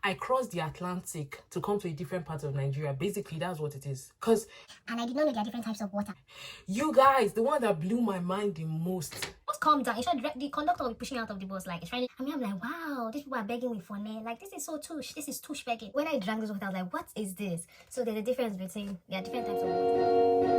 I crossed the Atlantic to come to a different part of Nigeria. Basically, that's what it is. And I did not know there are different types of water. You guys, the one that blew my mind the most. Just calm down. The conductor will be pushing out of the bus like it's trying. I mean, I'm like, wow, these people are begging me for name. Like, this is so tush. This is tush begging. When I drank this water, I was like, what is this? So there's a difference between different types of water.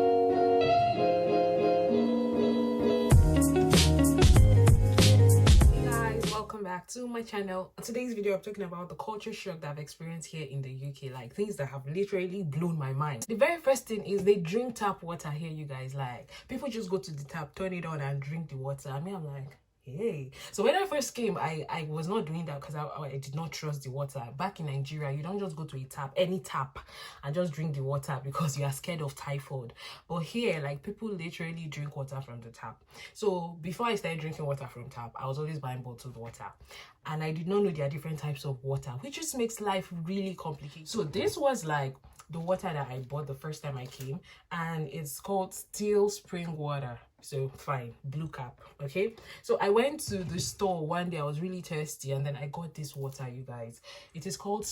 Welcome back to my channel. In today's video, I'm talking about the culture shock that I've experienced here in the UK, like things that have literally blown my mind. The very first thing is they drink tap water here, you guys. Like, people just go to the tap, turn it on and drink the water. I mean, I'm like, hey. So when I first came, I was not doing that because I did not trust the water. Back in Nigeria, you don't just go to a tap, any tap, and just drink the water because you are scared of typhoid. But here, like, people literally drink water from the tap. So before I started drinking water from tap, I was always buying bottled water, and I did not know there are different types of water, which just makes life really complicated. So this was like the water that I bought the first time I came, and it's called still spring water. So fine, blue cap. Okay, so I went to the store one day. I was really thirsty, and then I got this water, you guys. It is called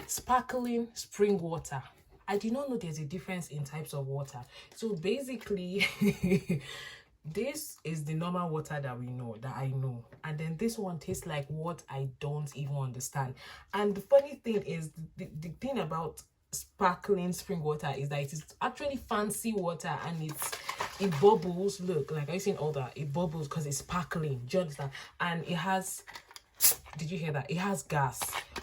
sparkling spring water. I did not know there's a difference in types of water. So basically this is the normal water that I know, and then this one tastes like what I don't even understand. And the funny thing is, the thing about sparkling spring water is that it is actually fancy water, and it bubbles. Look, like I've seen all that, it bubbles because it's sparkling. Do you understand? And it has, did you hear that? It has gas,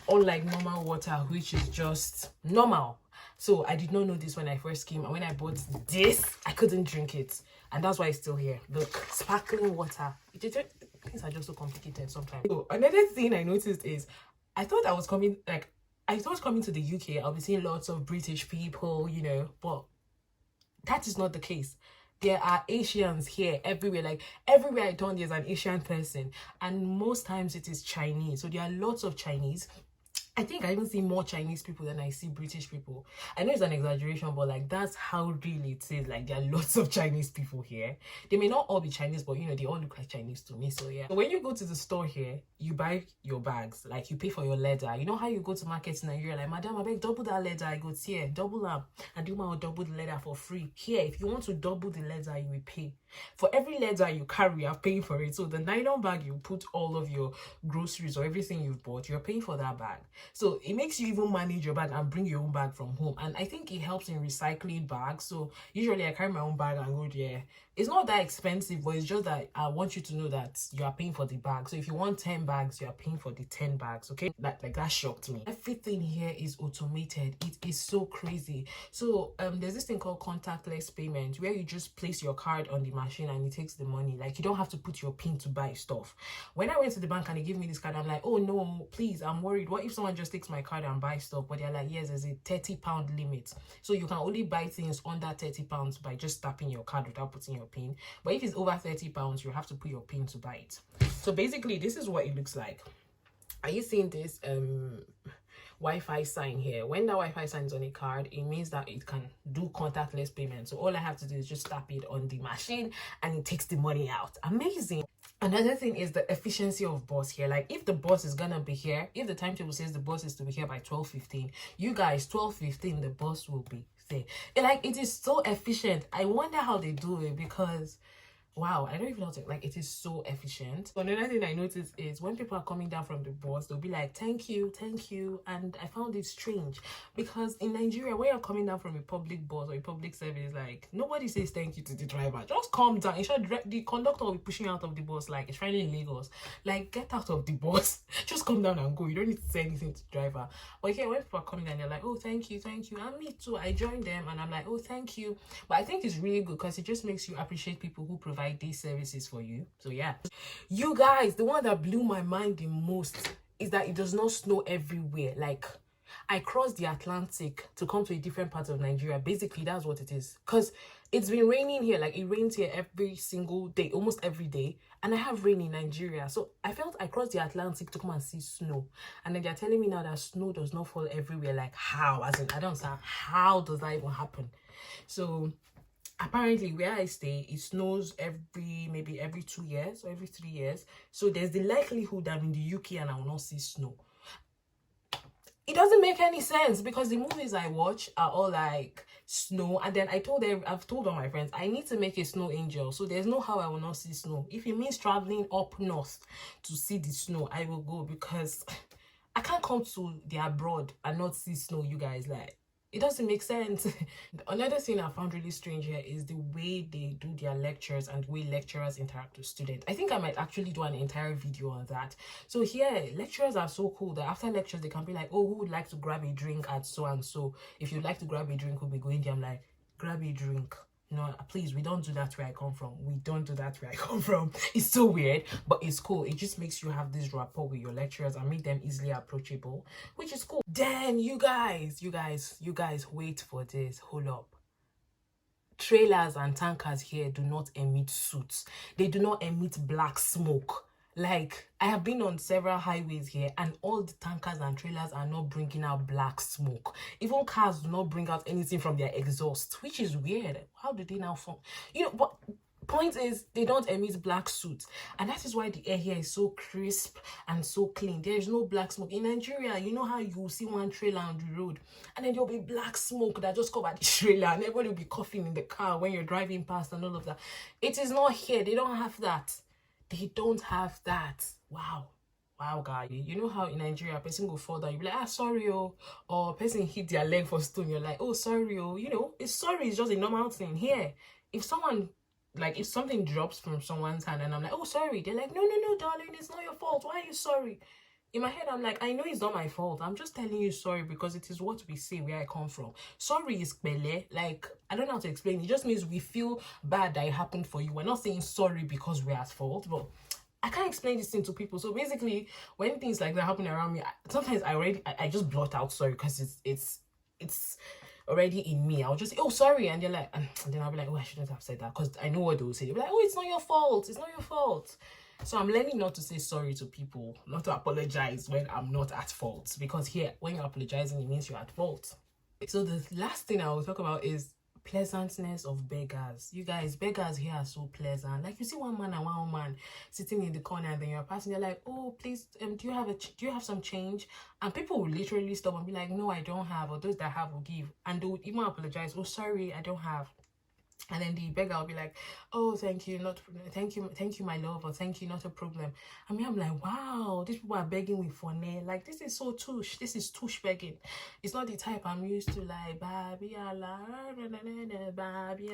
unlike normal water, which is just normal. So I did not know this when I first came, and when I bought this, I couldn't drink it, and that's why it's still here. Look, sparkling water. Things are just so complicated sometimes. So another thing I noticed is, I thought coming to the UK, I'll be seeing lots of British people, you know, but that is not the case. There are Asians here everywhere. Like, everywhere I turn, there's an Asian person, and most times it is Chinese. So there are lots of Chinese. I think I even see more Chinese people than I see British people. I know it's an exaggeration, but like, that's how really it is. Like, there are lots of Chinese people here. They may not all be Chinese, but you know, they all look like Chinese to me. So yeah. So when you go to the store here, you buy your bags. Like, you pay for your leather. You know how you go to markets in Nigeria, like, madam, I beg double that leather. I go here, double up, and do my double the leather for free. Here, if you want to double the leather, you will pay. For every leather you carry, you're paying for it. So the nylon bag you put all of your groceries or everything you've bought, you're paying for that bag. So it makes you even manage your bag and bring your own bag from home. And I think it helps in recycling bags. So usually I carry my own bag and go there. It's not that expensive, but it's just that I want you to know that you are paying for the bag. So if you want 10 bags, you are paying for the 10 bags, okay? That shocked me. Everything here is automated. It is so crazy. So there's this thing called contactless payment, where you just place your card on the machine and it takes the money. Like, you don't have to put your PIN to buy stuff. When I went to the bank and they gave me this card, I'm like, oh no, please, I'm worried. What if someone just takes my card and buy stuff? But they're like, yes, there's a £30 limit. So you can only buy things under £30 by just tapping your card without putting your PIN. But if it's over £30, you have to put your PIN to buy it. So basically, this is what it looks like. Are you seeing this Wi-Fi sign here? When that Wi-Fi sign is on a card, it means that it can do contactless payment. So all I have to do is just tap it on the machine and it takes the money out. Amazing. Another thing is the efficiency of bus here. Like, if the bus is gonna be here, if the timetable says the bus is to be here by 12:15, you guys, 12:15 the bus will be there. It is so efficient. I wonder how they do it, because wow, I don't even know how to, like, it is so efficient. So another thing I noticed is when people are coming down from the bus, they'll be like, thank you, and I found it strange, because in Nigeria, when you're coming down from a public bus or a public service, like, nobody says thank you to the driver. Just calm down. In short, the conductor will be pushing out of the bus like it's finally in Lagos. Like, get out of the bus. Just come down and go. You don't need to say anything to the driver. But here, when people are coming down, they're like, oh, thank you, and me too. I joined them and I'm like, oh, thank you. But I think it's really good because it just makes you appreciate people who provide these services for you. So yeah, you guys, the one that blew my mind the most is that it does not snow everywhere. Like, I crossed the Atlantic to come to a different part of Nigeria. Basically, that's what it is, because it's been raining here. Like, it rains here every single day, almost every day, and I have rain in Nigeria. So I felt I crossed the Atlantic to come and see snow, and then they're telling me now that snow does not fall everywhere. Like, how? As in, I don't understand, how does that even happen? So apparently where I stay, it snows maybe every 2 years or every 3 years. So there's the likelihood that I'm in the UK and I will not see snow. It doesn't make any sense because the movies I watch are all like snow, and then I've told all my friends I need to make a snow angel, so there's no how I will not see snow. If it means traveling up north to see the snow, I will go, because I can't come to the abroad and not see snow, you guys. Like, it doesn't make sense. Another thing I found really strange here is the way they do their lectures and the way lecturers interact with students. I think I might actually do an entire video on that. So here, lecturers are so cool that after lectures, they can be like, oh, who would like to grab a drink at so and so? If you'd like to grab a drink, we'll be going there. I'm like, grab a drink. No, please, we don't do that where I come from. We don't do that where I come from. It's so weird, but it's cool. It just makes you have this rapport with your lecturers and make them easily approachable, which is cool. Then you guys, wait for this. Hold up. Trailers and tankers here do not emit soot. They do not emit black smoke. Like, I have been on several highways here and all the tankers and trailers are not bringing out black smoke. Even cars do not bring out anything from their exhaust, which is weird. How do they now form? You know, but point is, they don't emit black soot, and that is why the air here is so crisp and so clean. There is no black smoke. In Nigeria, you know how you see one trailer on the road and then there'll be black smoke that just cover the trailer and everybody will be coughing in the car when you're driving past and all of that. It is not here. They don't have that. They don't have that. Wow, guy. You know how in Nigeria, a person go fall down, you be like, ah, sorry, oh. Or a person hit their leg for stone, you're like, oh, sorry, oh. You know, sorry is just a normal thing. Here, if something drops from someone's hand and I'm like, oh, sorry, they're like, no, darling, it's not your fault. Why are you sorry? In my head, I'm like, I know it's not my fault. I'm just telling you sorry because it is what we say where I come from. Sorry is pele. Like, I don't know how to explain. It just means we feel bad that it happened for you. We're not saying sorry because we're at fault, but I can't explain this thing to people. So basically, when things like that happen around me, sometimes I just blot out sorry because it's already in me. I'll just say, oh, sorry, and they're like, and then I'll be like, oh, I shouldn't have said that, because I know what they'll say. They'll be like, oh, it's not your fault. It's not your fault. So I'm learning not to say sorry to people, not to apologize when I'm not at fault, because here, when you're apologizing, it means you're at fault. So the last thing I will talk about is pleasantness of beggars. You guys, beggars here are so pleasant. Like, you see one man and one woman sitting in the corner and then you're passing, they're like, oh, please, do you have some change? And people will literally stop and be like, no, I don't have, or those that have will give, and they would even apologize, oh, sorry, I don't have. And then the beggar will be like, oh, thank you, thank you, my love, or thank you, not a problem. I mean, I'm like, wow, these people are begging with funny. Like, this is so tush. This is tush begging. It's not the type I'm used to, like,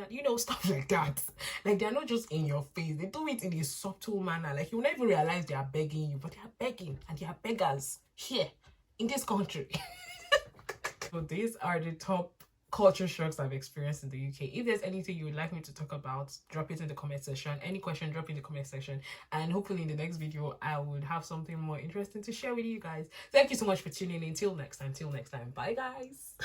you know, stuff like that. Like, they're not just in your face. They do it in a subtle manner. Like, you'll never realize they are begging you, but they are begging, and they are beggars here in this country. So these are the top culture shocks I've experienced in the UK. If there's anything you would like me to talk about, drop it in the comment section. Any question, drop in the comment section, and hopefully in the next video I would have something more interesting to share with you guys. Thank you so much for tuning in. Till next time, bye guys.